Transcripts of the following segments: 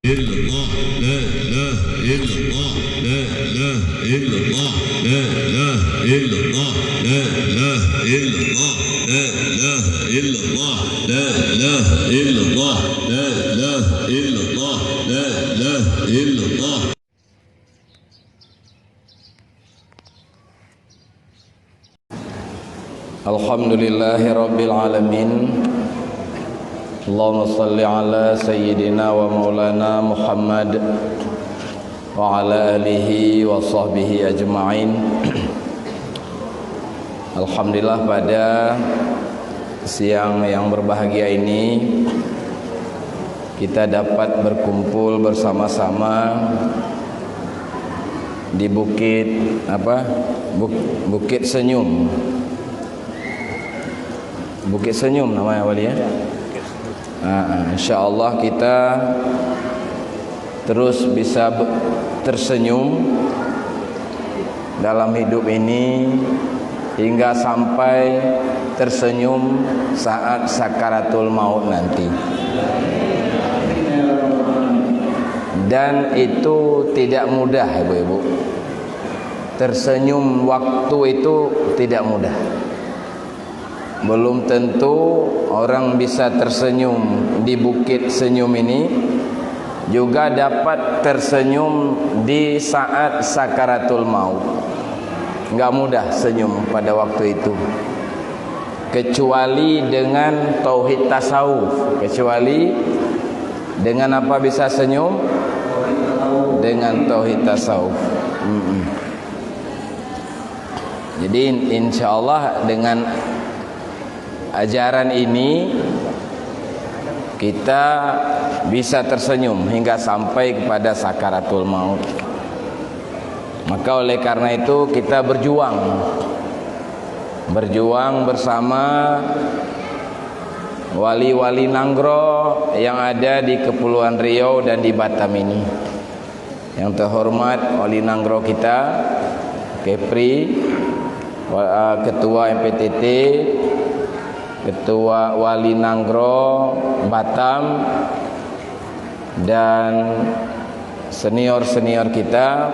illallah, la ilaha illallah, la ilaha illallah, la ilaha illallah, la ilaha illallah, la ilaha illallah, la ilaha illallah, la ilaha illallah, la ilaha illallah. Alhamdulillahi rabbil alamin. Allahumma salli ala sayyidina wa maulana Muhammad wa ala alihi wa sahbihi ajma'in. Alhamdulillah, pada siang yang berbahagia ini kita dapat berkumpul bersama-sama di Bukit Senyum. Bukit Senyum namanya wali ya. InsyaAllah kita terus bisa tersenyum dalam hidup ini hingga sampai tersenyum saat sakaratul maut nanti. Dan itu tidak mudah, ibu-ibu. Tersenyum waktu itu tidak mudah. Belum tentu orang bisa tersenyum di Bukit Senyum ini juga dapat tersenyum di saat sakaratul maut. Enggak mudah senyum pada waktu itu, kecuali dengan tauhid tasawuf. Kecuali dengan apa bisa senyum? Dengan tauhid tasawuf. Jadi insyaallah dengan ajaran ini kita bisa tersenyum hingga sampai kepada sakaratul maut. Maka oleh karena itu kita berjuang bersama wali-wali Nanggro yang ada di Kepulauan Riau dan di Batam ini. Yang terhormat wali Nanggro kita, Kepri, Ketua MPTT, Ketua Wali Nanggro Batam, dan senior-senior kita,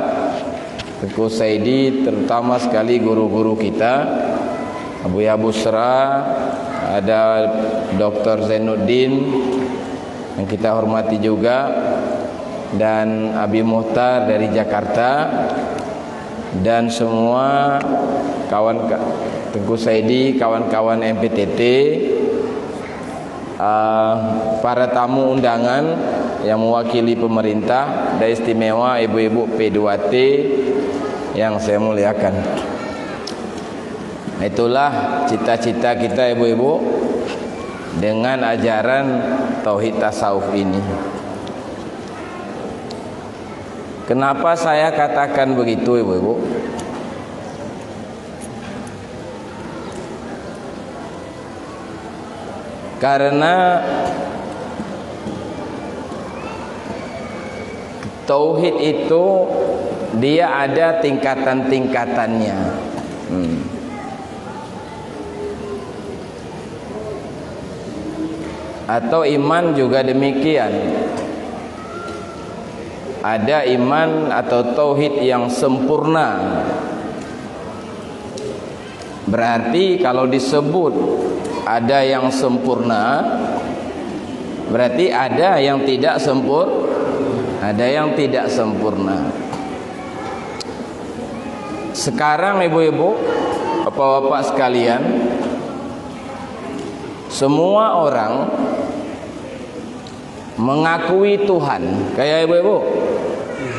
Teguh Saidi, terutama sekali guru-guru kita, Abuya Busra, ada Dr. Zainuddin yang kita hormati juga, dan Abi Muhtar dari Jakarta, dan semua kawan Teguh Saidi, kawan-kawan MPTT, para tamu undangan yang mewakili pemerintah, dan istimewa ibu-ibu P2T yang saya muliakan. Itulah cita-cita kita ibu-ibu dengan ajaran tauhid tasawuf ini. Kenapa saya katakan begitu ibu-ibu? Karena tauhid itu dia ada tingkatan-tingkatannya. Atau iman juga demikian. Ada iman atau tauhid yang sempurna. Berarti kalau disebut ada yang sempurna, berarti ada yang tidak sempurna. Ada yang tidak sempurna. Sekarang ibu-ibu, bapak-bapak sekalian, semua orang mengakui Tuhan. Kayak ibu-ibu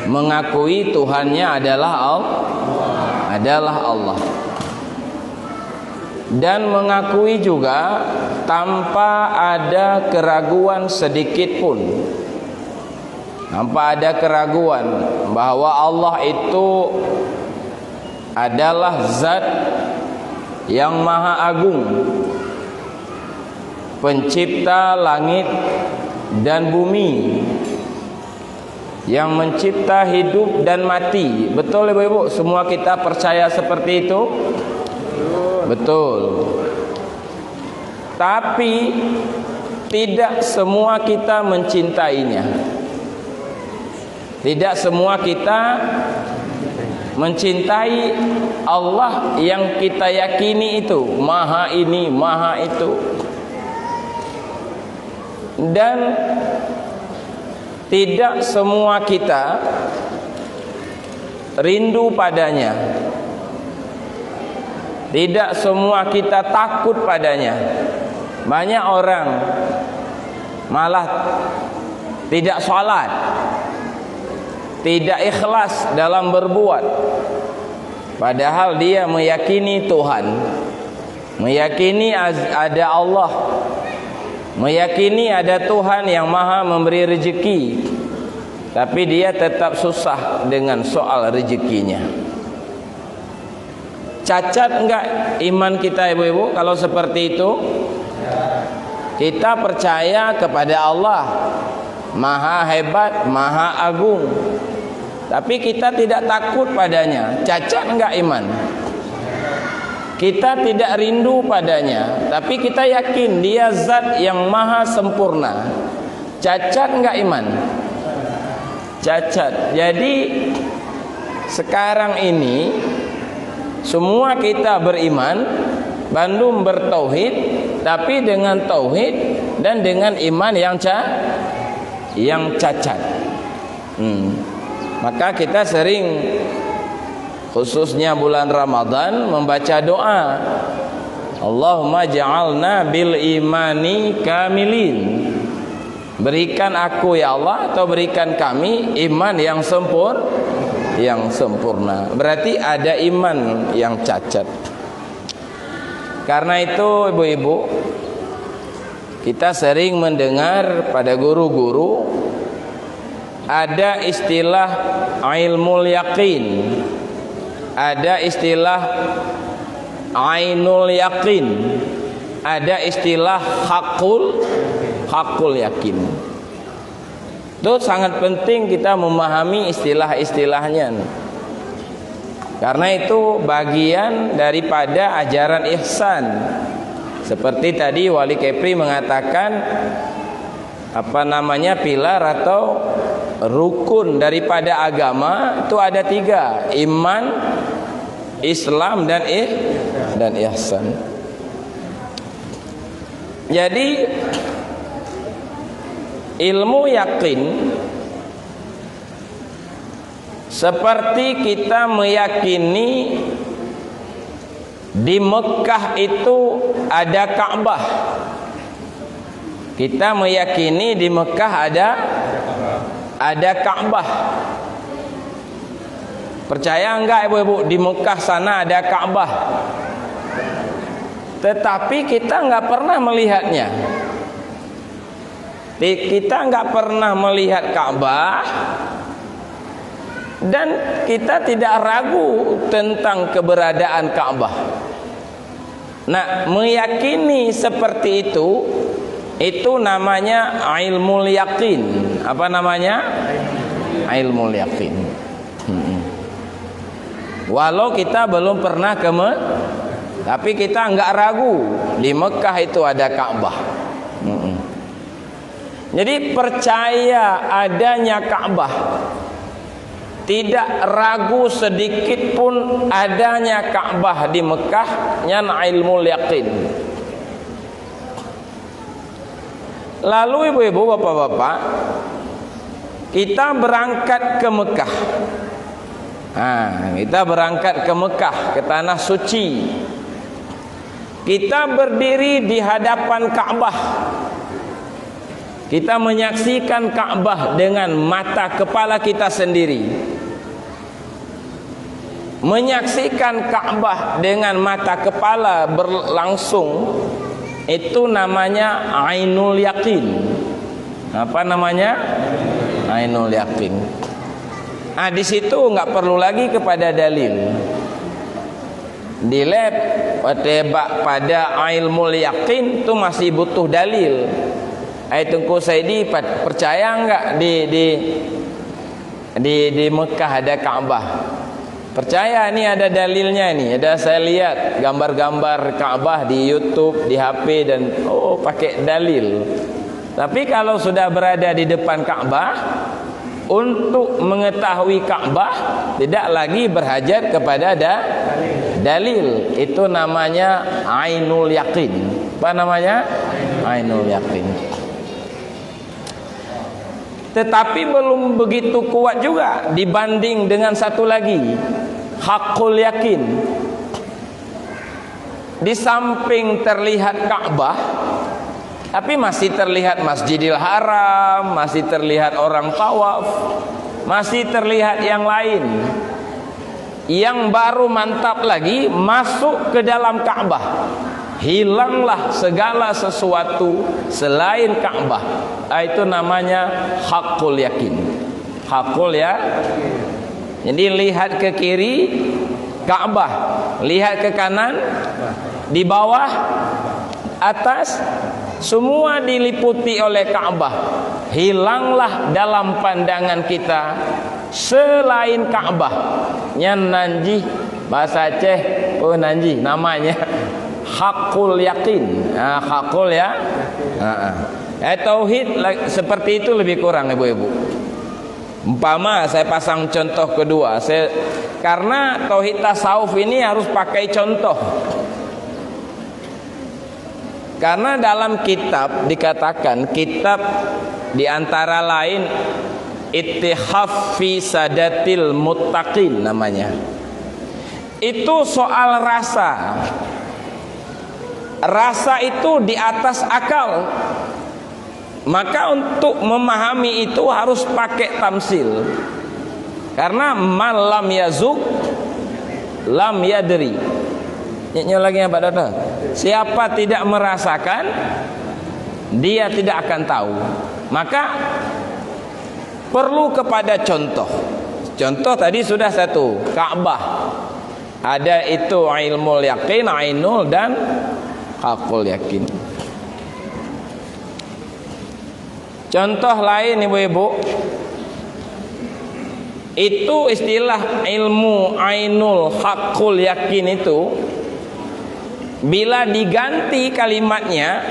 mengakui Tuhannya adalah Allah. Dan mengakui juga tanpa ada keraguan sedikit pun, tanpa ada keraguan bahwa Allah itu adalah zat yang maha agung, pencipta langit dan bumi, yang mencipta hidup dan mati. Betul ibu-ibu? Semua kita percaya seperti itu? Betul. Tapi tidak semua kita mencintainya. Tidak semua kita mencintai Allah yang kita yakini itu maha ini, maha itu. Dan tidak semua kita rindu padanya. Tidak semua kita takut padanya. Banyak orang malah tidak salat, tidak ikhlas dalam berbuat, padahal dia meyakini Tuhan, meyakini ada Allah, meyakini ada Tuhan yang maha memberi rezeki, tapi dia tetap susah dengan soal rezekinya. Cacat enggak iman kita ibu-ibu kalau seperti itu? Kita percaya kepada Allah maha hebat, maha agung, tapi kita tidak takut padanya. Cacat enggak iman? Kita tidak rindu padanya, tapi kita yakin dia zat yang maha sempurna. Cacat enggak iman? Cacat. Jadi sekarang ini semua kita beriman, Bandung bertauhid, tapi dengan tauhid dan dengan iman yang cacat. Maka kita sering, khususnya bulan Ramadan, membaca doa, Allahumma ja'alna bil imani kamilin. Berikan aku ya Allah, atau berikan kami iman yang sempurna. Berarti ada iman yang cacat. Karena itu ibu-ibu, kita sering mendengar pada guru-guru ada istilah ilmul yakin, ada istilah ainul yakin, ada istilah hakul yakin. Itu sangat penting kita memahami istilah-istilahnya, karena itu bagian daripada ajaran ihsan. Seperti tadi Wali Kepri mengatakan pilar atau rukun daripada agama itu ada 3, iman, Islam dan ihsan. Jadi ilmu yakin seperti kita meyakini di Mekah itu ada Ka'bah. Kita meyakini di Mekah ada Ka'bah. Percaya enggak ibu-ibu di Mekah sana ada Ka'bah? Tetapi kita enggak pernah melihatnya. Kita enggak pernah melihat Ka'bah, dan kita tidak ragu tentang keberadaan Ka'bah. Nah, meyakini seperti itu namanya ilmul yakin. Apa namanya? Ilmul yakin. Walau kita belum pernah ke Mekah, tapi kita enggak ragu di Mekah itu ada Ka'bah. Jadi percaya adanya Ka'bah, tidak ragu sedikit pun adanya Ka'bah di Mekah, yang ilmul yakin. Lalu ibu-ibu, bapak-bapak, kita berangkat ke Mekah. Kita berangkat ke Mekah, ke tanah suci. Kita berdiri di hadapan Ka'bah. Kita menyaksikan Ka'bah dengan mata kepala kita sendiri. Menyaksikan Ka'bah dengan mata kepala berlangsung, itu namanya ainul yakin. Apa namanya? Ainul yakin. Di situ enggak perlu lagi kepada dalil. Di lab pada ilmul yakin itu masih butuh dalil. Tungku Saidi percaya enggak di Mekah ada Ka'bah? Percaya, ini ada dalilnya nih. Ada, saya lihat gambar-gambar Ka'bah di YouTube, di HP, dan pakai dalil. Tapi kalau sudah berada di depan Ka'bah, untuk mengetahui Ka'bah tidak lagi berhajat kepada dalil. Itu namanya ainul yakin. Apa namanya? Ainul yakin. Tetapi belum begitu kuat juga dibanding dengan satu lagi, hakul yakin. Di samping terlihat Ka'bah, tapi masih terlihat Masjidil Haram, masih terlihat orang tawaf, masih terlihat yang lain. Yang baru mantap lagi, masuk ke dalam Ka'bah, hilanglah segala sesuatu selain Ka'bah. Itu namanya hakul yakin. Hakul ya. Jadi lihat ke kiri Ka'bah, lihat ke kanan, di bawah, atas, semua diliputi oleh Ka'bah. Hilanglah dalam pandangan kita selain Ka'bah. Nyan nanji, bahasa Aceh, oh nanji namanya hakul yakin. Hakul ya. Tauhid seperti itu lebih kurang, ibu-ibu. Umpama saya pasang contoh kedua, karena tauhid tasawuf ini harus pakai contoh. Karena dalam kitab dikatakan, kitab diantara lain Ittihaf fi Sadatil Muttaqin namanya. Itu soal rasa. Rasa itu di atas akal. Maka untuk memahami itu harus pakai tamsil. Karena man lam yazuk lam yadri. Nyok lagi ya Pak Dokter. Siapa tidak merasakan, dia tidak akan tahu. Maka perlu kepada contoh. Contoh tadi sudah satu, Ka'bah. Ada itu ilmu yakin, ainul dan hakul yakin. Contoh lain ibu-ibu, itu istilah ilmu ainul hakul yakin itu, bila diganti kalimatnya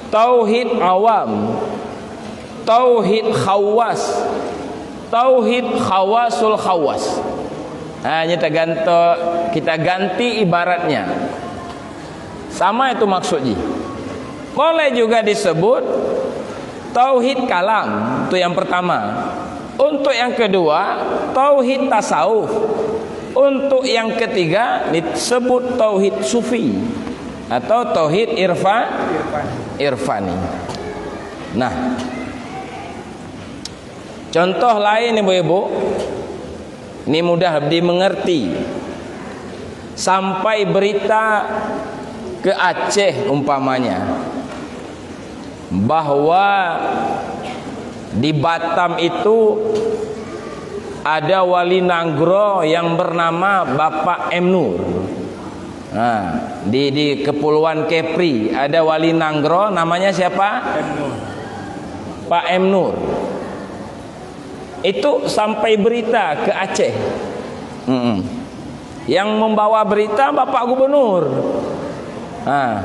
tauhid awam, tauhid khawas, tauhid khawasul khawas. Hanya kita ganti ibaratnya. Sama itu maksudnya. Boleh juga disebut tauhid kalam, itu yang pertama. Untuk yang kedua, tauhid tasawuf. Untuk yang ketiga disebut tauhid sufi atau tauhid irfani. Nah, contoh lain ibu-ibu, ini mudah dimengerti. Sampai berita ke Aceh umpamanya, bahwa di Batam itu ada wali Nanggro yang bernama Bapak M. Nur. Nah, di Kepulauan Kepri ada wali Nanggro, namanya siapa? Pak M. Nur. Itu sampai berita ke Aceh. Yang membawa berita Bapak Gubernur. Nah,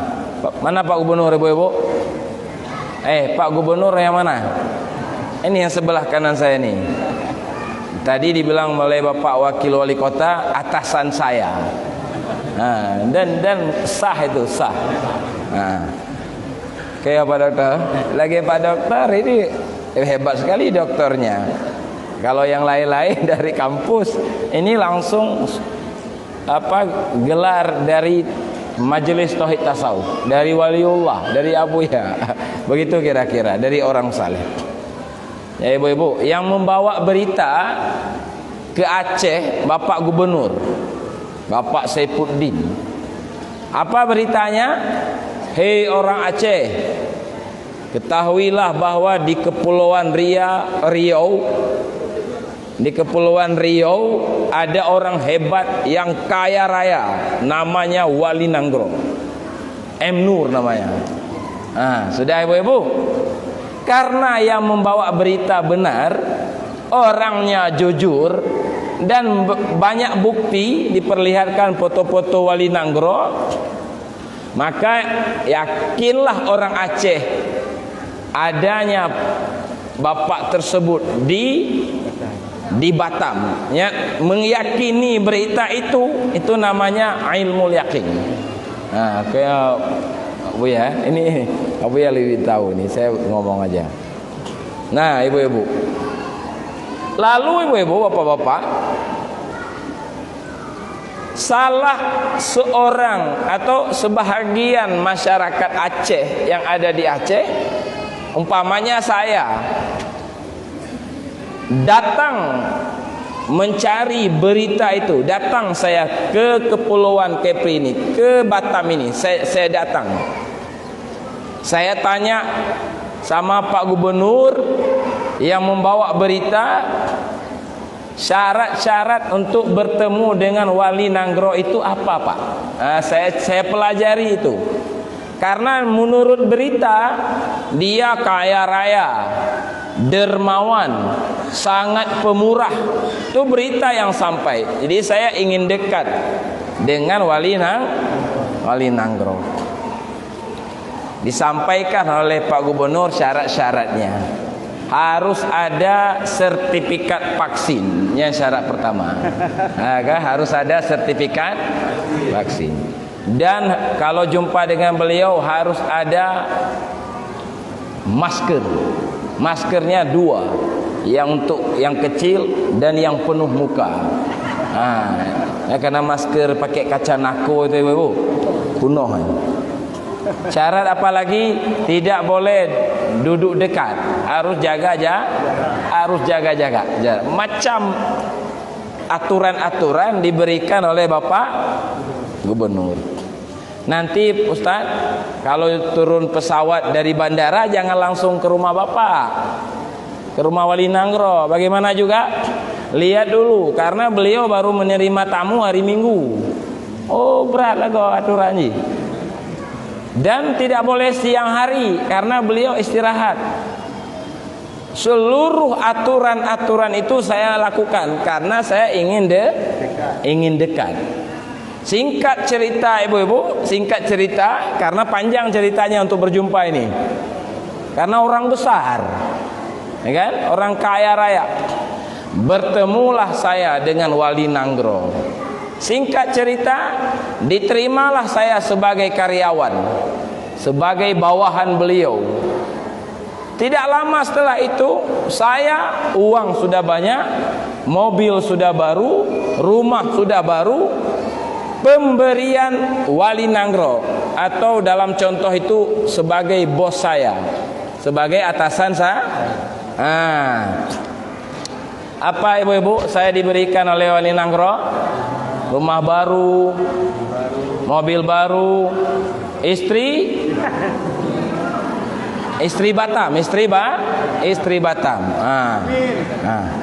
mana Pak Gubernur ibu-ibu? Pak Gubernur yang mana? Ini yang sebelah kanan saya nih. Tadi dibilang oleh Bapak Wakil Wali Kota, atasan saya. Nah, dan sah itu, sah. Nah, kayak Pak Dokter. Lagi Pak Dokter ini hebat sekali dokternya. Kalau yang lain-lain dari kampus, ini langsung gelar dari Majelis Tauhid Tasawuf, dari waliullah, dari Abuya. Begitu kira-kira, dari orang saleh. Ya ibu-ibu, yang membawa berita ke Aceh Bapak Gubernur, Bapak Saifuddin. Apa beritanya? Hei orang Aceh, ketahuilah bahwa di Kepulauan Riau ada orang hebat yang kaya raya, namanya Wali Nanggro, M. Nur namanya. Sudah ibu-ibu. Karena yang membawa berita benar, orangnya jujur, dan banyak bukti diperlihatkan foto-foto Wali Nanggro, maka yakinlah orang Aceh adanya bapak tersebut di Batam, ya, meyakini berita itu namanya ilmu yakin. Nah, kayak Bu ya, ini Abu ya lebih tahu nih, saya ngomong aja. Nah, ibu-ibu. Lalu ibu-ibu, bapak-bapak, salah seorang atau sebahagian masyarakat Aceh yang ada di Aceh, umpamanya saya datang mencari berita itu, datang saya ke Kepulauan Kepri ini, ke Batam ini, saya datang, saya tanya sama Pak Gubernur yang membawa berita, syarat-syarat untuk bertemu dengan Wali Nanggro itu apa, Pak? Nah, saya pelajari itu. Karena menurut berita dia kaya raya, dermawan, sangat pemurah. Itu berita yang sampai. Jadi saya ingin dekat dengan Wali Nanggro. Disampaikan oleh Pak Gubernur syarat-syaratnya. Harus ada sertifikat vaksin, yang syarat pertama. Harus ada sertifikat vaksin. Dan kalau jumpa dengan beliau harus ada masker. Maskernya 2, yang untuk yang kecil dan yang penuh muka. Karena masker pakai kaca nako itu ibu, kuno. Syarat apa lagi? Tidak boleh duduk dekat, harus jaga jarak. Macam aturan-aturan diberikan oleh Bapak Gubernur. Nanti Ustaz, kalau turun pesawat dari bandara jangan langsung ke rumah Bapak, ke rumah Wali Nanggro. Bagaimana juga lihat dulu, karena beliau baru menerima tamu hari Minggu. Oh, berat lah kok aturannya. Dan tidak boleh siang hari karena beliau istirahat. Seluruh aturan-aturan itu saya lakukan karena saya ingin dekat. Singkat cerita ibu-ibu, singkat cerita karena panjang ceritanya untuk berjumpa ini. Karena orang besar, ya kan? Orang kaya raya. Bertemulah saya dengan Wali Nanggro. Singkat cerita, diterimalah saya sebagai karyawan, sebagai bawahan beliau. Tidak lama setelah itu, saya uang sudah banyak, mobil sudah baru, rumah sudah baru. Pemberian Wali Nanggro, atau dalam contoh itu sebagai bos saya, sebagai atasan saya. Apa ibu-ibu saya diberikan oleh Wali Nanggro? Rumah baru, mobil baru, istri Batam, istri Batam.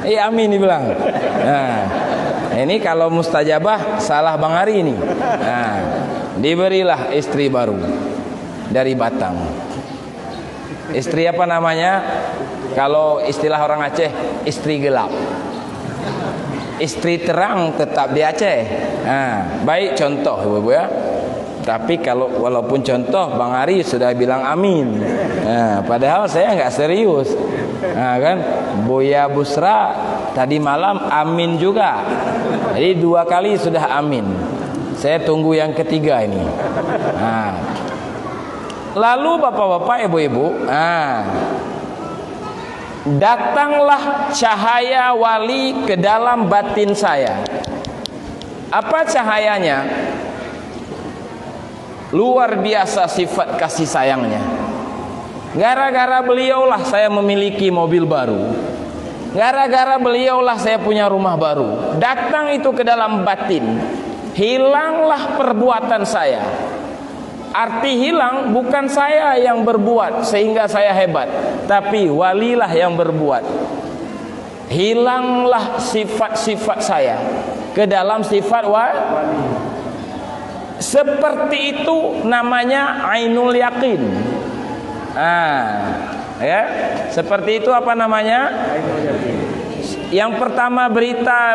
Iya, amin dibilang. Ini kalau mustajabah salah Bang Ari ini. Diberilah istri baru dari Batam. Istri apa namanya? Kalau istilah orang Aceh, istri gelap. Istri terang tetap di Aceh. Baik contoh ibu-ibu ya. Tapi kalau walaupun contoh Bang Ari sudah bilang amin. Padahal saya nggak serius. Kan Buya Busra tadi malam amin juga. Jadi 2 kali sudah amin. Saya tunggu yang ketiga ini. Lalu bapak-bapak, ibu-ibu, datanglah cahaya wali ke dalam batin saya. Apa cahayanya? Luar biasa sifat kasih sayangnya. Gara-gara beliaulah saya memiliki mobil baru. Gara-gara beliaulah saya punya rumah baru. Datang itu ke dalam batin. Hilanglah perbuatan saya. Arti hilang bukan saya yang berbuat sehingga saya hebat, tapi walilah yang berbuat. Hilanglah sifat-sifat saya ke dalam sifat wali. Seperti itu namanya ainul yakin. Ya, seperti itu apa namanya? Ainul yakin. Yang pertama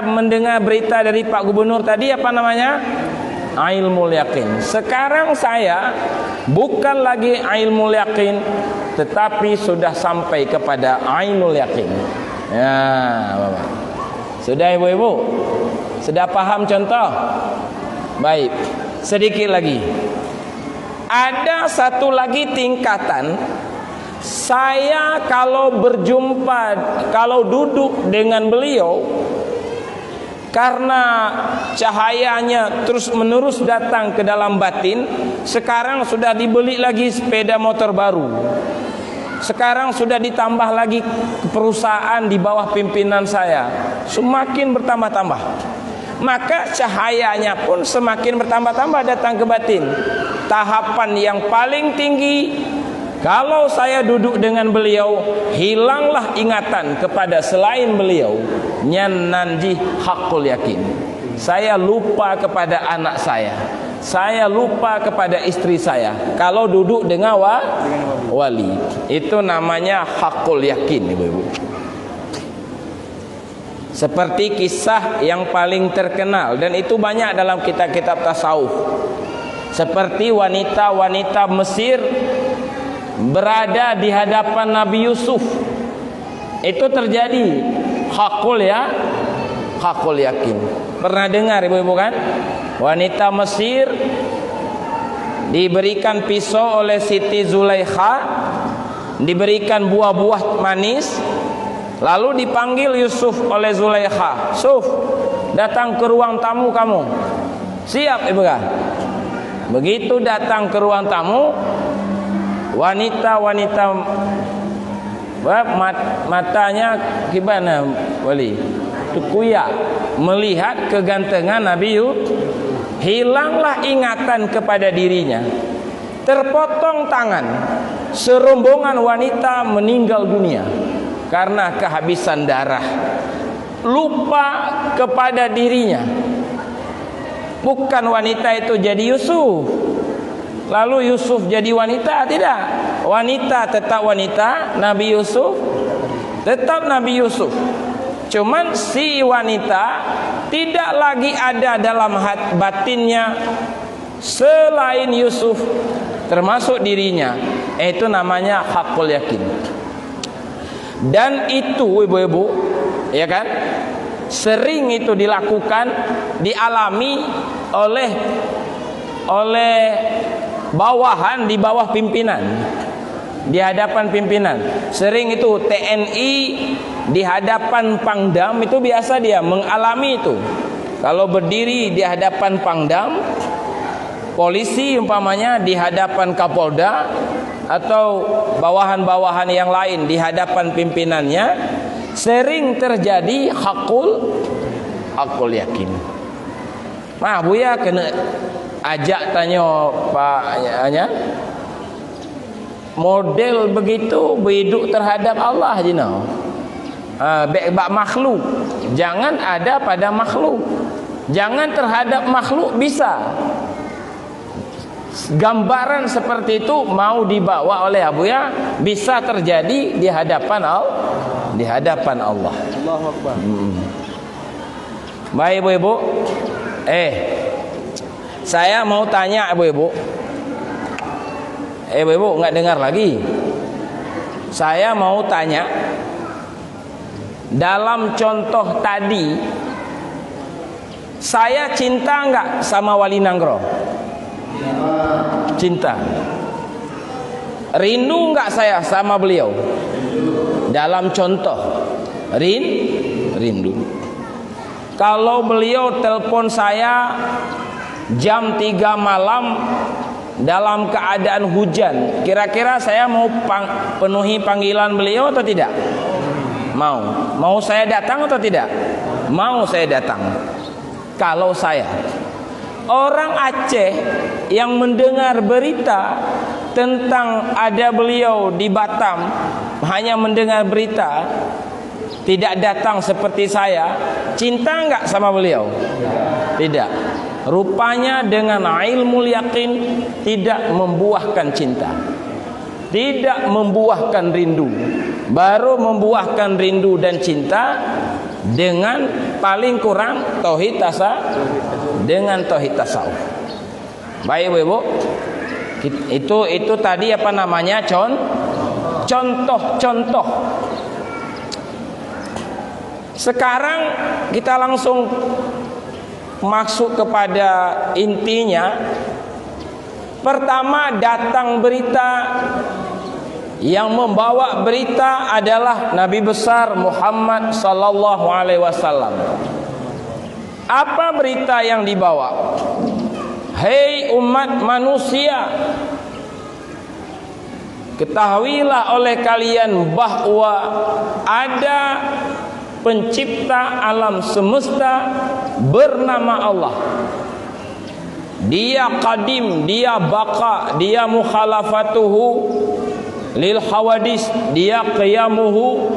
mendengar berita dari Pak Gubernur tadi apa namanya? Ilmu yakin. Sekarang saya bukan lagi ilmu yakin, tetapi sudah sampai kepada ainul yakin. Ya, Bapak. Sudah ibu-ibu? Sudah paham contoh? Baik, sedikit lagi. Ada satu lagi tingkatan. Saya kalau berjumpa, kalau duduk dengan beliau, karena cahayanya terus menerus datang ke dalam batin. Sekarang sudah dibeli lagi sepeda motor baru. Sekarang sudah ditambah lagi perusahaan di bawah pimpinan saya. Semakin bertambah-tambah. Maka cahayanya pun semakin bertambah-tambah datang ke batin. Tahapan yang paling tinggi, kalau saya duduk dengan beliau, hilanglah ingatan kepada selain beliau. Nyan nanji hakul yakin. Saya lupa kepada anak saya. Saya lupa kepada istri saya. Kalau duduk dengan wali, itu namanya hakul yakin, ibu-ibu. Seperti kisah yang paling terkenal, dan itu banyak dalam kitab-kitab tasawuf. Seperti wanita-wanita Mesir berada di hadapan Nabi Yusuf. Itu terjadi hakul yakin. Pernah dengar ibu-ibu kan? Wanita Mesir diberikan pisau oleh Siti Zulaikha, diberikan buah-buah manis, lalu dipanggil Yusuf oleh Zulaikha. Yusuf, datang ke ruang tamu kamu. Siap ibu kan? Begitu datang ke ruang tamu, wanita-wanita matanya gimana wali? Tukuya melihat kegantengan Nabi Yusuf, hilanglah ingatan kepada dirinya. Terpotong tangan, serombongan wanita meninggal dunia karena kehabisan darah. Lupa kepada dirinya. Bukan wanita itu jadi Yusuf, lalu Yusuf jadi wanita, tidak. Wanita tetap wanita, Nabi Yusuf tetap Nabi Yusuf. Cuman si wanita tidak lagi ada dalam batinnya selain Yusuf, termasuk dirinya. Itu namanya hakul yakin. Dan itu ibu-ibu, ya kan, sering itu dilakukan, dialami oleh bawahan di bawah pimpinan, di hadapan pimpinan. Sering itu TNI di hadapan Pangdam, itu biasa dia mengalami itu. Kalau berdiri di hadapan Pangdam, polisi umpamanya di hadapan Kapolda, atau bawahan-bawahan yang lain di hadapan pimpinannya, sering terjadi hakul yakin. Mah Buya kena ajak tanya Paknya, model begitu berhidup terhadap Allah je no. Bak makhluk, jangan ada pada makhluk, jangan terhadap makhluk. Bisa gambaran seperti itu mau dibawa oleh Abuya, bisa terjadi di hadapan Allah. Allahu Akbar. Baik ibu-ibu, saya mau tanya ibu-ibu. Ibu-ibu nggak dengar lagi. Saya mau tanya, dalam contoh tadi, saya cinta nggak sama Wali Nanggro? Cinta. Rindu nggak saya sama beliau? Dalam contoh, rindu. Kalau beliau telepon saya jam 3 malam dalam keadaan hujan, kira-kira saya mau penuhi panggilan beliau atau tidak? Mau saya datang atau tidak? Mau saya datang. Kalau saya orang Aceh yang mendengar berita tentang ada beliau di Batam, hanya mendengar berita, tidak datang seperti saya, cinta enggak sama beliau? Tidak. Rupanya dengan ilmu yakin tidak membuahkan cinta, tidak membuahkan rindu. Baru membuahkan rindu dan cinta dengan paling kurang tauhid tasawuf. Baik ibu, itu tadi apa namanya contoh-contoh. Sekarang kita langsung masuk kepada intinya. Pertama, datang berita, yang membawa berita adalah Nabi besar Muhammad sallallahu alaihi wasallam. Apa berita yang dibawa? Hei umat manusia, ketahuilah oleh kalian bahwa ada pencipta alam semesta bernama Allah. Dia qadim, dia baqa, dia mukhalafatuhu lil hawadis, dia qiyamuhu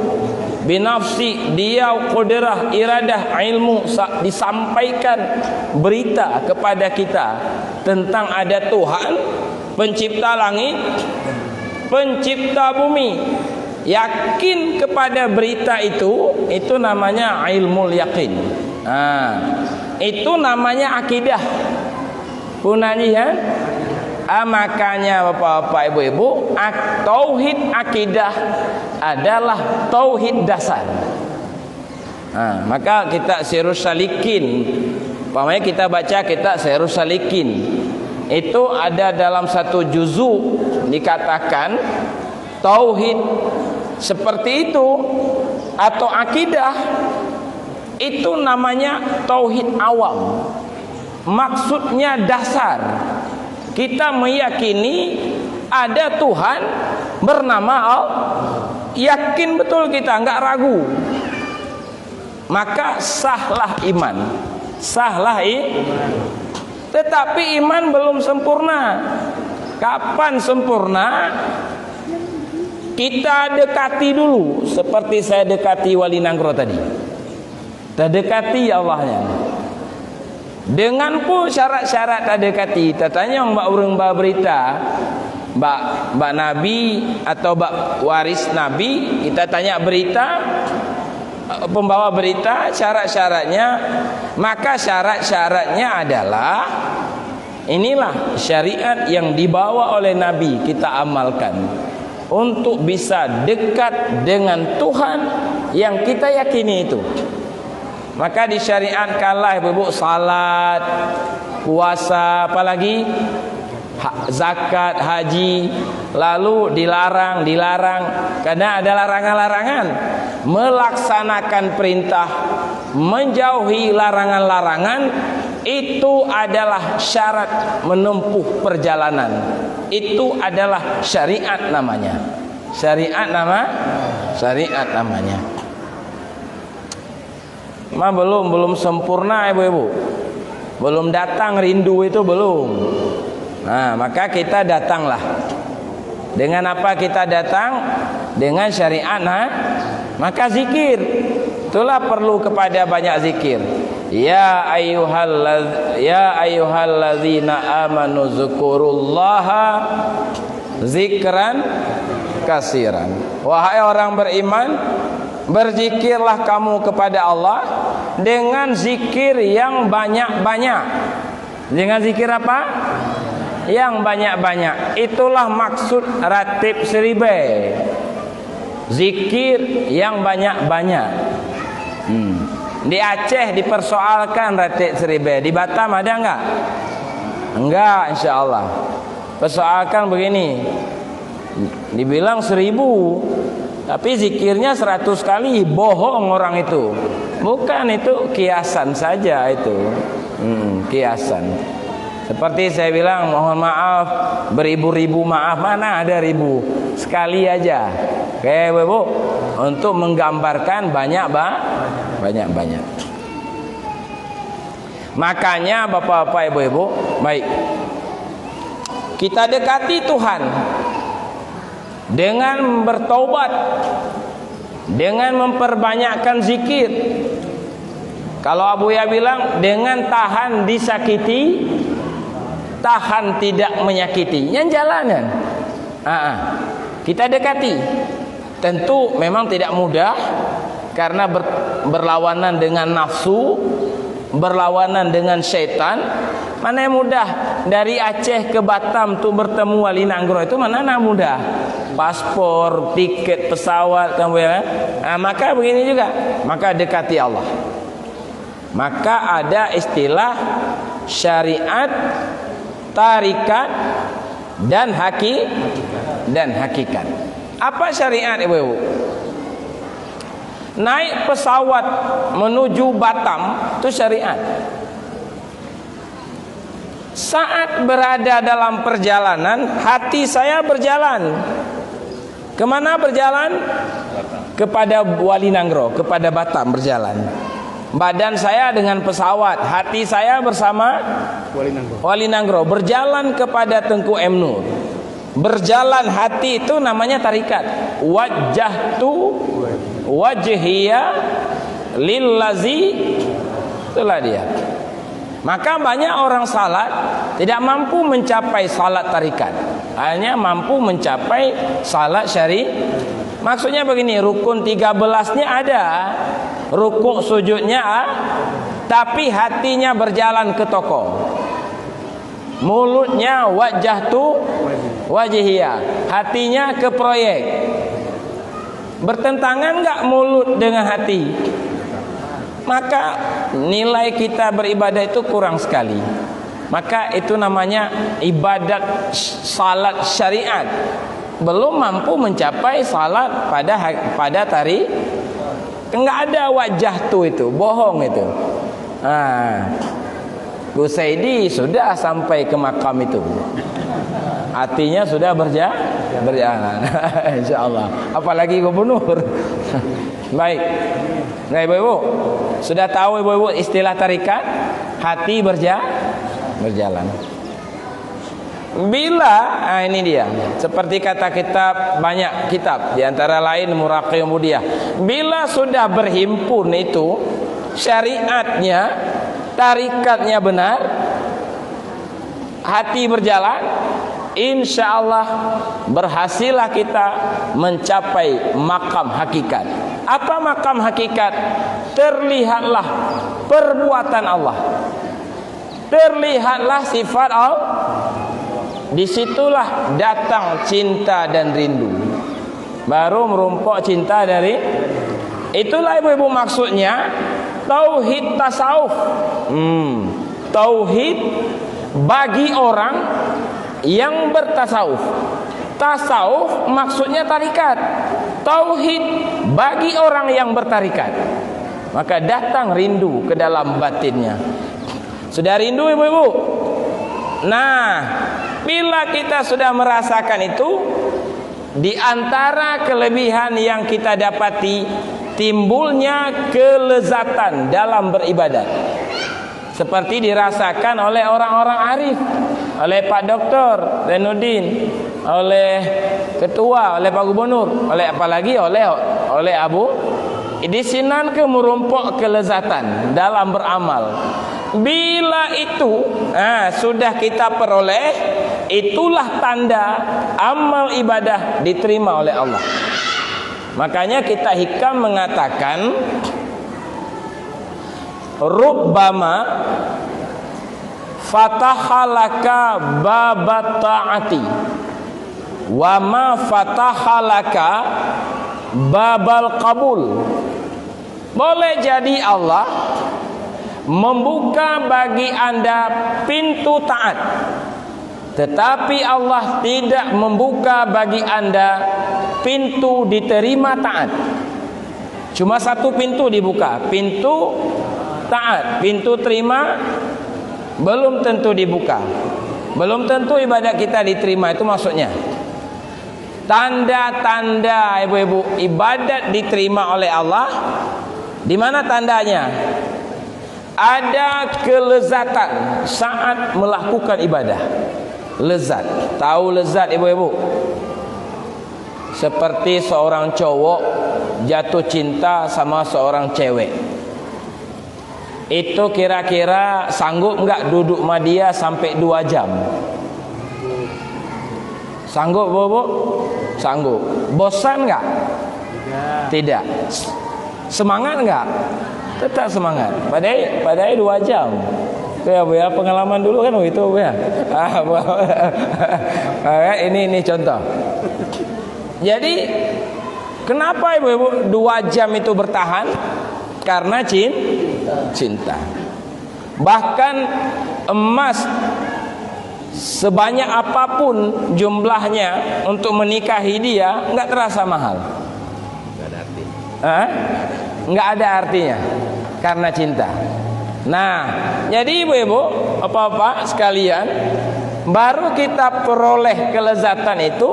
binafsi, dia qudrah, iradah, ilmu. Disampaikan berita kepada kita tentang ada Tuhan, pencipta langit, pencipta bumi. Yakin kepada berita itu namanya ilmul yakin. Itu namanya akidah. Punani ya. Makanya bapak-bapak, ibu-ibu, tauhid akidah adalah tauhid dasar. Maka kita Sirus Salikin, pamanya kita baca kita Sirus Salikin, itu ada dalam satu juzu dikatakan tauhid seperti itu atau akidah itu namanya tauhid awam. Maksudnya dasar. Kita meyakini ada Tuhan bernama Allah. Yakin betul kita, enggak ragu. Maka sahlah iman. Tetapi iman belum sempurna. Kapan sempurna? Kita dekati dulu, seperti saya dekati Wali Nangro tadi. Kita dekati Allahnya. Dengan pun syarat-syarat tak dekati. Tanya mbak urang mbak berita, mbak Nabi atau mbak waris Nabi, kita tanya berita, pembawa berita, syarat-syaratnya. Maka syarat-syaratnya adalah inilah syariat yang dibawa oleh Nabi, kita amalkan untuk bisa dekat dengan Tuhan yang kita yakini itu. Maka disyariatkanlah ibu-ibu salat, puasa, apalagi zakat, haji. Lalu dilarang karena ada larangan-larangan. Melaksanakan perintah, menjauhi larangan-larangan, itu adalah syarat menempuh perjalanan. Itu adalah syariat namanya. Syariat namanya. Belum sempurna ibu-ibu. Belum datang rindu itu belum. Maka kita datanglah. Dengan apa kita datang? Dengan syariat. Maka zikir. Itulah perlu kepada banyak zikir. Ya ayyuhalladzina amanu dzkurullaha zikran katsiran. Wahai orang beriman, berzikirlah kamu kepada Allah dengan zikir yang banyak-banyak. Dengan zikir apa? Yang banyak-banyak. Itulah maksud ratib seribai. Zikir yang banyak-banyak. Di Aceh dipersoalkan ratib seribai. Di Batam ada enggak? Enggak, insyaallah. Persoalkan begini. Dibilang 1000, tapi zikirnya 100 kali. Bohong orang itu. Bukan, itu kiasan saja itu. Kiasan. Seperti saya bilang, mohon maaf, beribu-ribu maaf, mana ada ribu, sekali aja. Oke, Bu, untuk menggambarkan banyak. Makanya bapak-bapak, ibu-ibu, baik, kita dekati Tuhan dengan bertaubat, dengan memperbanyakkan zikir. Kalau Abu Ya bilang, dengan tahan disakiti, tahan tidak menyakiti. Yang jalanan kita dekati. Tentu memang tidak mudah, karena berlawanan dengan nafsu, berlawanan dengan syaitan. Mana yang mudah? Dari Aceh ke Batam tuh bertemu Wali Nanggro itu mana yang mudah? Paspor, tiket pesawat, maka begini juga. Maka dekati Allah. Maka ada istilah syariat, tarikat, dan hakikat. Apa syariat, ibu-ibu? Naik pesawat menuju Batam itu syariat. Saat berada dalam perjalanan, hati saya berjalan. Kemana berjalan? Kepada Wali Nanggro, kepada Batam berjalan. Badan saya dengan pesawat, hati saya bersama Wali Nanggro berjalan kepada Tengku M Nur. Berjalan hati itu namanya tarikat. Wajjahtu wajhiya lillazi, itulah dia. Maka banyak orang salat tidak mampu mencapai salat tarikat, hanya mampu mencapai salat syari. Maksudnya begini, rukun 13-nya ada, rukuk sujudnya tapi hatinya berjalan ke toko. Mulutnya wajjahtu wajhiya, hatinya ke proyek. Bertentangan enggak mulut dengan hati? Maka nilai kita beribadah itu kurang sekali. Maka itu namanya ibadat salat syariat. Belum mampu mencapai salat pada tari. Enggak ada wajah tu itu, bohong itu. Gusaidi sudah sampai ke makam itu. Hatinya sudah berjalan. Insyaallah. Apalagi gubernur. Baik. Nah, ibu-ibu, sudah tahu ibu-ibu istilah tarikat? Hati berjalan. Bila ini dia, seperti kata kitab, banyak kitab, di antara lain Muraqiyah Mudiyah. Bila sudah berhimpun itu syariatnya, tarikatnya benar, hati berjalan, insyaallah berhasillah kita mencapai makam hakikat. Apa makam hakikat? Terlihatlah perbuatan Allah, terlihatlah sifat Allah. Disitulah datang cinta dan rindu, baru merumpuk cinta dari. Itulah ibu-ibu maksudnya tauhid tasawuf. Tauhid bagi orang yang bertasawuf. Tasawuf maksudnya tarikat. Tauhid bagi orang yang bertarikat. Maka datang rindu ke dalam batinnya. Sudah rindu ibu-ibu? Nah, bila kita sudah merasakan itu, di antara kelebihan yang kita dapati, timbulnya kelezatan dalam beribadat. Seperti dirasakan oleh orang-orang arif, oleh Pak Doktor Zainuddin, oleh Ketua, oleh Pak Gubernur, oleh apalagi oleh Abu. Di sinan ke merumpuk kelezatan dalam beramal. Bila itu sudah kita peroleh, itulah tanda amal ibadah diterima oleh Allah. Makanya kita hikam mengatakan, rubbama fatahalaka babat ta'ati wa ma fatahalaka babal qabul. Boleh jadi Allah membuka bagi anda pintu taat, tetapi Allah tidak membuka bagi anda pintu diterima taat. Cuma satu pintu dibuka, pintu taat. Pintu terima belum tentu dibuka, belum tentu ibadat kita diterima. Itu maksudnya tanda-tanda ibu-ibu ibadat diterima oleh Allah. Di mana tandanya? Ada kelezatan saat melakukan ibadah. Lezat. Tahu lezat ibu-ibu? Seperti seorang cowok jatuh cinta sama seorang cewek. Itu kira-kira sanggup enggak duduk sama dia sampai 2 jam? Sanggup, Bu? Sanggup. Bosan enggak? Tidak. Semangat enggak? Tetap semangat. Padahal 2 jam. Ya Bu ya, pengalaman dulu kan begitu Bu ya. Ini contoh. Jadi kenapa Ibu-ibu 2 jam itu bertahan? Karena cinta. Bahkan emas sebanyak apapun jumlahnya untuk menikahi dia nggak terasa mahal. Nggak ada artinya karena cinta. Nah, jadi ibu-ibu, bapak-bapak sekalian, baru kita peroleh kelezatan itu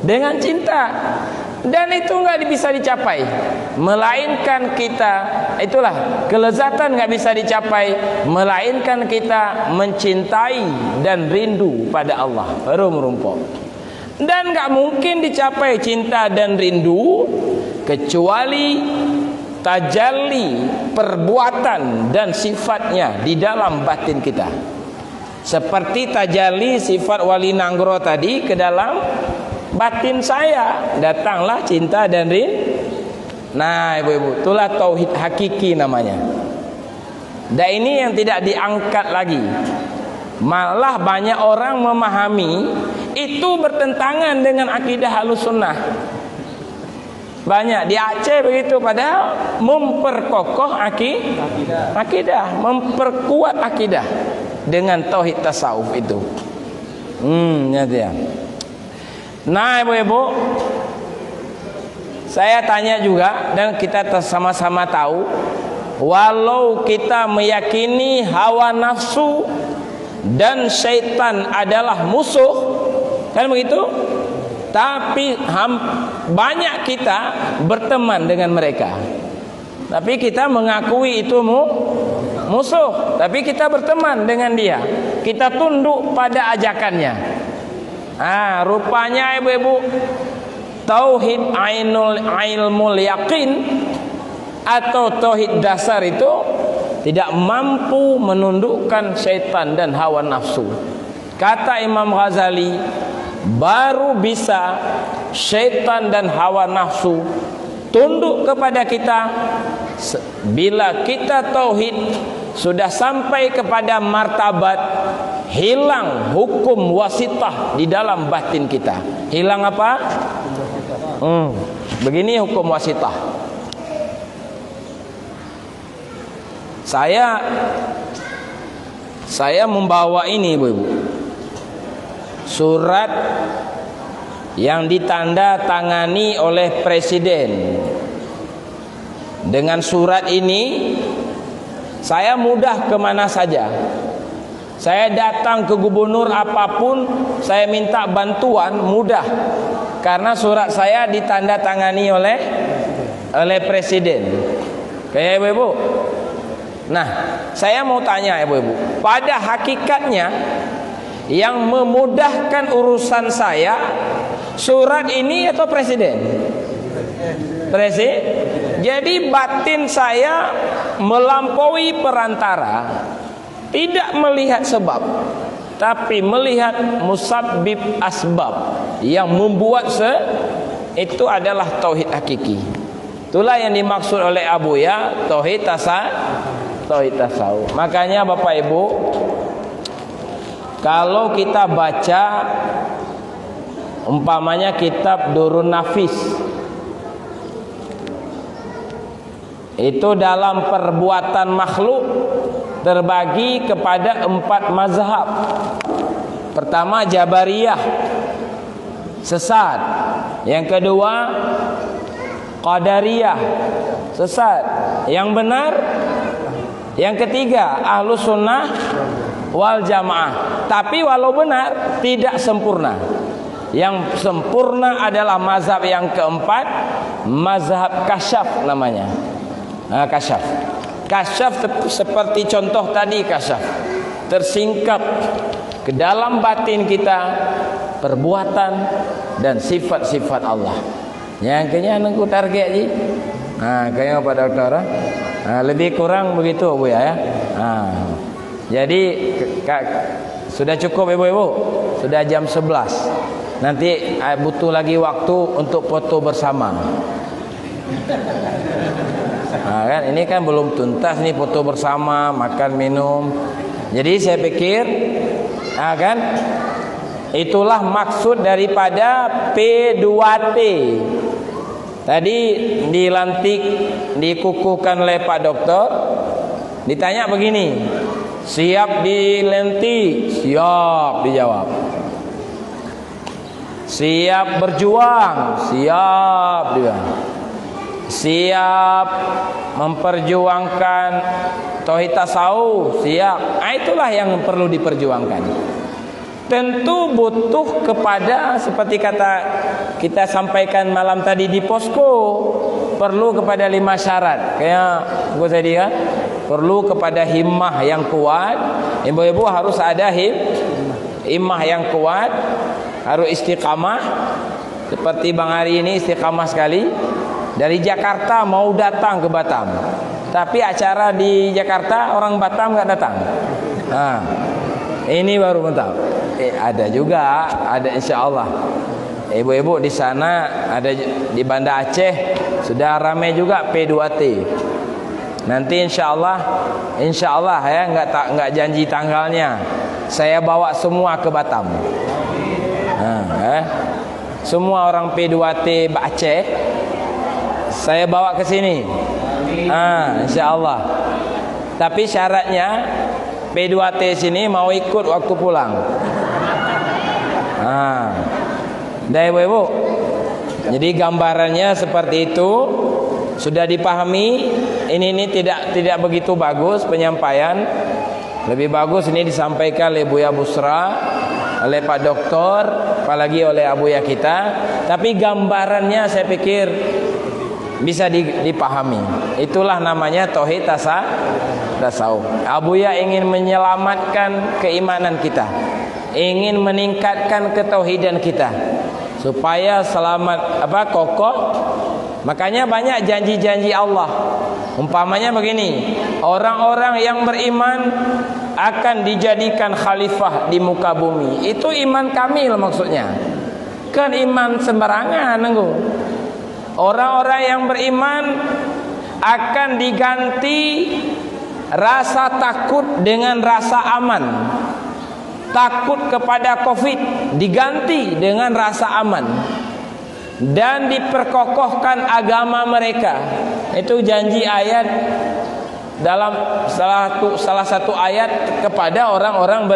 dengan cinta. Dan itu nggak bisa dicapai, melainkan kita, itulah kelezatan nggak bisa dicapai, melainkan kita mencintai dan rindu pada Allah, baru merumpok. Dan nggak mungkin dicapai cinta dan rindu kecuali tajalli perbuatan dan sifatnya di dalam batin kita. Seperti tajalli sifat wali nanggro tadi ke dalam batin saya, datanglah cinta dan rindu. Nah ibu-ibu, itulah tauhid hakiki namanya. Dan ini yang tidak diangkat lagi. Malah banyak orang memahami itu bertentangan dengan akidah Ahlussunnah. Banyak di Aceh begitu, padahal memperkokoh akidah, memperkuat akidah dengan tauhid tasawuf itu. Ya. Nah ibu-ibu, saya tanya juga, dan kita sama-sama tahu, walau kita meyakini hawa nafsu dan syaitan adalah musuh, kan begitu? Tapi banyak kita berteman dengan mereka. Tapi kita mengakui itu musuh, tapi kita berteman dengan dia. Kita tunduk pada ajakannya. Rupanya ibu-ibu, tauhid ilmul yakin atau tauhid dasar itu tidak mampu menundukkan syaitan dan hawa nafsu. Kata Imam Ghazali, baru bisa syaitan dan hawa nafsu tunduk kepada kita bila kita tauhid sudah sampai kepada martabat hilang hukum wasitah di dalam batin kita. Hilang apa? Begini hukum wasitah. Saya membawa ini ibu-ibu, surat yang ditanda tangani oleh presiden. Dengan surat ini saya mudah kemana saja. Saya datang ke gubernur apapun, saya minta bantuan mudah, karena surat saya ditanda tangani oleh presiden. Kayak ibu-ibu. Nah, saya mau tanya ibu-ibu, pada hakikatnya yang memudahkan urusan saya surat ini atau presiden? Jadi batin saya melampaui perantara, tidak melihat sebab, tapi melihat musabbib asbab yang membuat itu adalah tauhid hakiki. Itulah yang dimaksud oleh Abu Ya, tauhid tasawuf. Makanya Bapak Ibu, kalau kita baca umpamanya kitab Durrun Nafis, itu dalam perbuatan makhluk terbagi kepada 4 mazhab. Pertama Jabariyah, sesat. Yang kedua Qadariyah, sesat. Yang benar, yang ketiga Ahlussunnah wal Jamaah. Tapi walau benar tidak sempurna. Yang sempurna adalah mazhab yang keempat, mazhab kasyaf namanya. Kasyaf seperti contoh tadi, kasyaf tersingkap ke dalam batin kita perbuatan dan sifat-sifat Allah. Yang kayaknya nunggu target ji. Kayaknya pada dokter. Lebih kurang begitu Bu ya. Jadi sudah cukup ibu-ibu. Sudah jam 11. Nanti butuh lagi waktu untuk foto bersama. Kan ini kan belum tuntas nih, foto bersama, makan minum. Jadi saya pikir kan itulah maksud daripada P2T. Tadi dilantik, dikukuhkan oleh Pak Doktor. Ditanya begini, siap dilantik? Siap, dijawab. Siap berjuang? Siap juga. Siap memperjuangkan tauhid tasawuf? Siap. Itulah yang perlu diperjuangkan. Tentu butuh kepada, seperti kata kita sampaikan malam tadi di posko, perlu kepada 5 syarat. Kayak gua tadi kan, perlu kepada himmah yang kuat. Ibu-ibu harus ada himmah yang kuat, harus istiqamah. Seperti Bang Hari ini istiqamah sekali. Dari Jakarta mau datang ke Batam, tapi acara di Jakarta orang Batam nggak datang. Nah, ini baru mantap. Ada juga, ada insya Allah. Ibu-ibu di sana, ada di Banda Aceh sudah ramai juga P2T. Nanti insya Allah ya, nggak janji tanggalnya. Saya bawa semua ke Batam. Semua orang P2T Aceh saya bawa ke sini. Insya Allah. Tapi syaratnya P2T sini mau ikut waktu pulang. Dah ibu-ibu. Jadi gambarannya seperti itu. Sudah dipahami. Ini tidak begitu bagus penyampaian. Lebih bagus ini disampaikan oleh Buya Busra, oleh Pak Doktor, apalagi oleh Abuya kita. Tapi gambarannya saya pikir bisa dipahami. Itulah namanya tauhid tasawuf. Abuya ingin menyelamatkan keimanan kita, ingin meningkatkan ketauhidan kita supaya selamat kokoh. Makanya banyak janji-janji Allah. Umpamanya begini, orang-orang yang beriman akan dijadikan khalifah di muka bumi. Itu iman kamil maksudnya. Kan iman sembarangan nenggu. Orang-orang yang beriman akan diganti rasa takut dengan rasa aman. Takut kepada Covid diganti dengan rasa aman. Dan diperkokohkan agama mereka. Itu janji ayat dalam salah satu ayat kepada orang-orang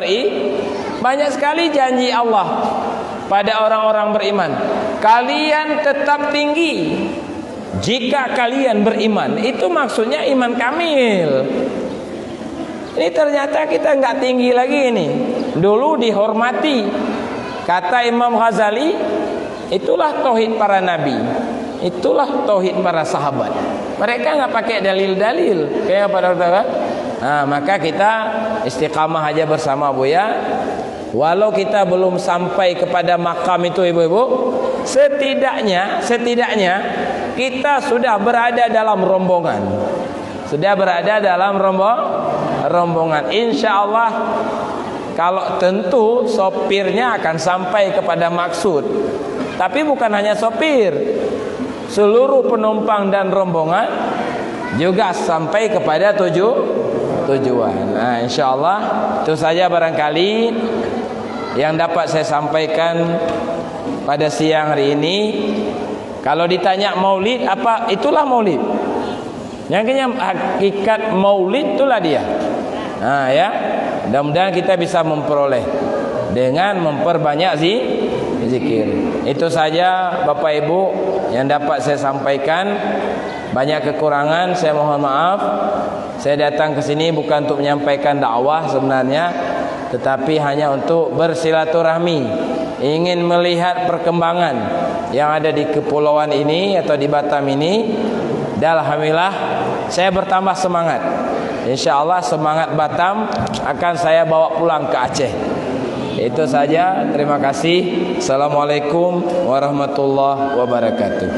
banyak sekali janji Allah pada orang-orang beriman. Kalian tetap tinggi jika kalian beriman. Itu maksudnya iman kamil. Ini ternyata kita nggak tinggi lagi ini. Dulu dihormati. Kata Imam Ghazali, itulah tauhid para nabi, itulah tauhid para sahabat. Mereka nggak pakai dalil-dalil kayak pada orang. Maka kita istiqamah aja bersama Buya. Walau kita belum sampai kepada makam itu ibu-ibu, setidaknya kita sudah berada dalam rombongan. Rombongan. Insya Allah. Kalau tentu sopirnya akan sampai kepada maksud. Tapi bukan hanya sopir, seluruh penumpang dan rombongan juga sampai kepada tujuan. Nah, insya Allah itu saja barangkali yang dapat saya sampaikan pada siang hari ini. Kalau ditanya maulid apa, itulah maulid. Yang hakikat maulid itulah dia. Nah ya, mudah-mudahan kita bisa memperoleh dengan memperbanyak zikir. Itu saja Bapak Ibu yang dapat saya sampaikan. Banyak kekurangan, saya mohon maaf. Saya datang ke sini bukan untuk menyampaikan dakwah sebenarnya, tetapi hanya untuk bersilaturahmi, ingin melihat perkembangan yang ada di kepulauan ini atau di Batam ini. Dan alhamdulillah saya bertambah semangat. InsyaAllah semangat Batam akan saya bawa pulang ke Aceh. Itu saja, terima kasih. Assalamualaikum warahmatullahi wabarakatuh.